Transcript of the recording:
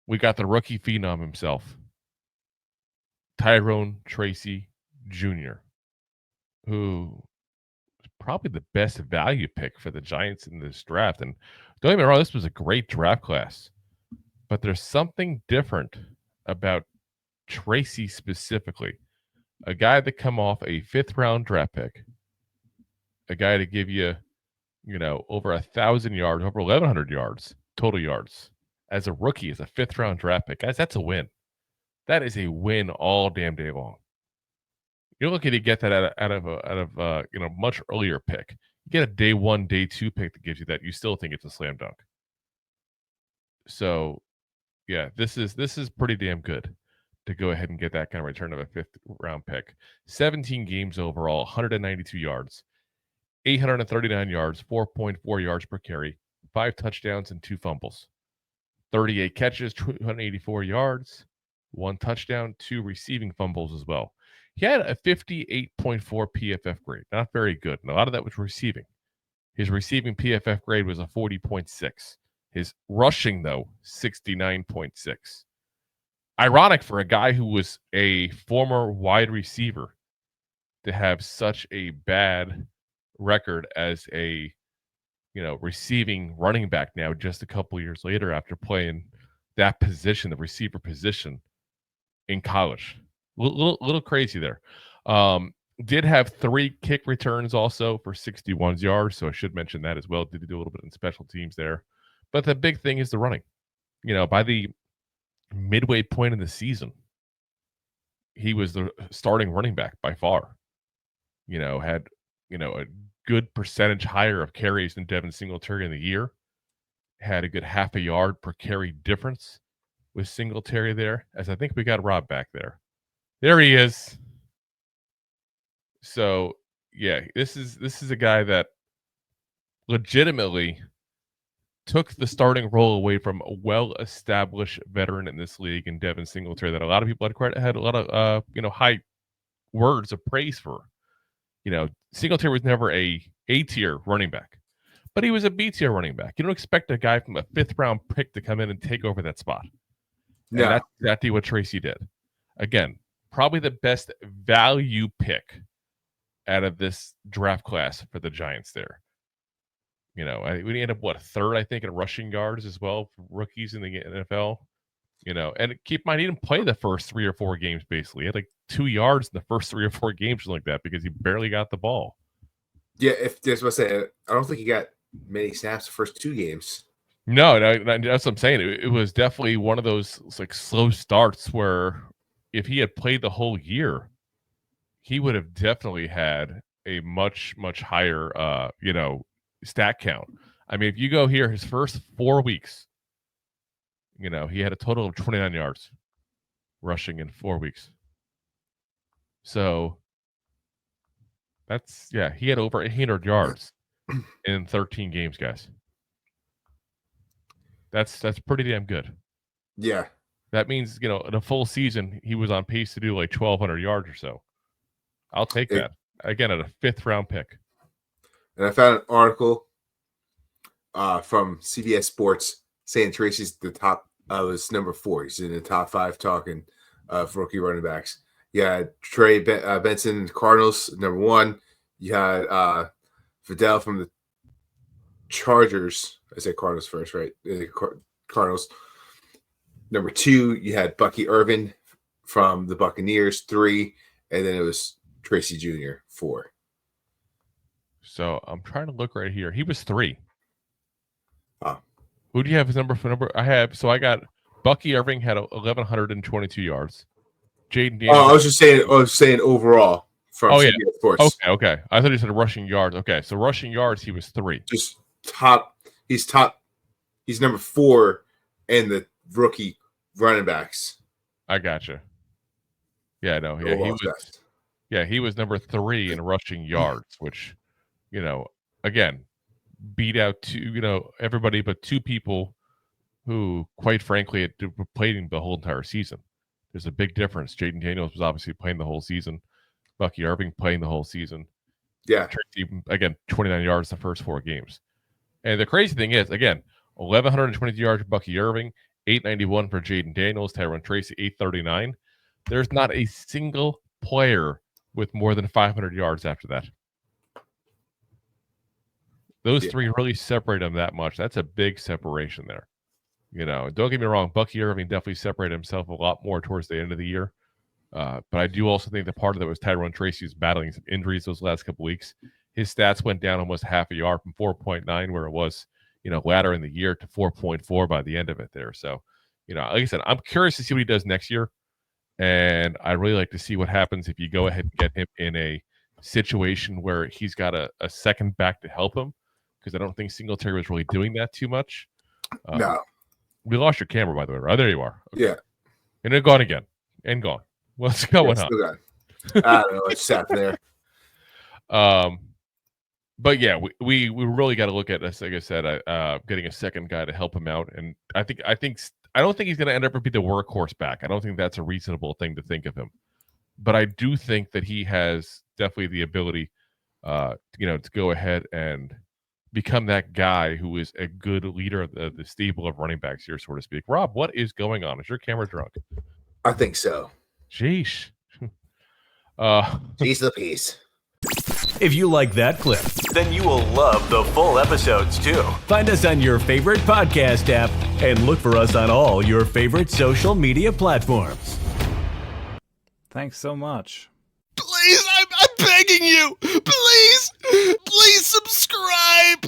we got the rookie phenom himself, Tyrone Tracy Jr., who is probably the best value pick for the Giants in this draft. And don't get me wrong, this was a great draft class, but there's something different about Tracy specifically. A guy that come off a 5th round draft pick, a guy to give you, over 1,000 yards, over 1,100 yards, total yards as a rookie, as a 5th round draft pick. Guys, that's a win. That is a win all damn day long. You're looking to get that out of a much earlier pick. You get a day 1, day 2 pick that gives you that. You still think it's a slam dunk. So, yeah, this is pretty damn good to go ahead and get that kind of return of a 5th round pick. 17 games overall, 192 yards, 839 yards, 4.4 yards per carry, 5 touchdowns and 2 fumbles, 38 catches, 284 yards, 1 touchdown, 2 receiving fumbles as well. He had a 58.4 PFF grade. Not very good. And a lot of that was receiving. His receiving PFF grade was a 40.6. His rushing, though, 69.6. Ironic for a guy who was a former wide receiver to have such a bad record as a, receiving running back now just a couple years later after playing that position, the receiver position, in college. Little crazy there. Did have 3 kick returns also for 61 yards, so I should mention that as well. Did do a little bit in special teams there. But the big thing is the running. By the midway point in the season, he was the starting running back by far. Had, a good percentage higher of carries than Devin Singletary in the year. Had a good half a yard per carry difference with Singletary there, as I think we got Rob back there. There he is. So, yeah, this is a guy that legitimately took the starting role away from a well-established veteran in this league in Devin Singletary that a lot of people had a lot of high words of praise for. Singletary was never a A-tier running back, but he was a B-tier running back. You don't expect a guy from a 5th round pick to come in and take over that spot. And that's exactly what Tracy did. Again, probably the best value pick out of this draft class for the Giants there. We ended up, 3rd, I think, in rushing yards as well for rookies in the NFL. And keep in mind, he didn't play the first 3 or 4 games, basically. He had 2 yards in the first 3 or 4 games like that because he barely got the ball. Yeah, if there's what I say, I don't think he got many snaps the first 2 games. No, that's what I'm saying. It was definitely one of those slow starts where if he had played the whole year, he would have definitely had a much, much higher, stat count. I mean, if you go here, his first 4 weeks, he had a total of 29 yards rushing in 4 weeks. So he had over 800 yards in 13 games, guys. That's pretty damn good. Yeah. That means, in a full season, he was on pace to do 1,200 yards or so. I'll take that. Again, at a 5th round pick. And I found an article from CBS Sports saying Tracy's the top, was number 4. He's in the top 5 talking for rookie running backs. You had Trey Benson, Cardinals, number 1. You had Fidel from the Chargers. I said Cardinals first, right? Cardinals. Number 2, you had Bucky Irvin from the Buccaneers, 3. And then it was Tracy Jr., 4. So I'm trying to look right here. He was 3. Oh. Who do you have his number for number? I got Bucky Irving had 1,122 yards. Jaden Daniels. Oh, I was saying overall from CBS Sports. Okay. I thought you said rushing yards. Okay, so rushing yards, he was 3. Just top. He's number 4 in the rookie running backs. I gotcha. Yeah, no, yeah, he was best. Yeah, he was number 3 in rushing yards, which, again, beat out everybody but 2 people who, quite frankly, had played the whole entire season. There's a big difference. Jaden Daniels was obviously playing the whole season. Bucky Irving playing the whole season. Yeah. Tracy, again, 29 yards the first 4 games. And the crazy thing is, again, 1,122 yards for Bucky Irving, 891 for Jaden Daniels, Tyrone Tracy, 839. There's not a single player with more than 500 yards after that. Those three really separate them that much. That's a big separation there. Don't get me wrong. Bucky Irving definitely separated himself a lot more towards the end of the year. But I do also think that part of that was Tyrone Tracy was battling some injuries those last couple weeks. His stats went down almost half a yard from 4.9, where it was, later in the year, to 4.4 by the end of it there. So, like I said, I'm curious to see what he does next year. And I'd really like to see what happens if you go ahead and get him in a situation where he's got a second back to help him, because I don't think Singletary was really doing that too much. No. We lost your camera, by the way. Right? There you are. Okay. Yeah. And then gone again. And gone. What's going on? I don't know. It's sat there. But yeah, we really got to look at this. Like I said, getting a second guy to help him out, and I don't think he's going to end up be the workhorse back. I don't think that's a reasonable thing to think of him. But I do think that he has definitely the ability, to go ahead and become that guy who is a good leader of the stable of running backs here, so to speak. Rob, what is going on? Is your camera drunk? I think so. Sheesh. Jeez the piece. If you like that clip, then you will love the full episodes too. Find us on your favorite podcast app and look for us on all your favorite social media platforms. Thanks so much. Please, I'm begging you. Please subscribe.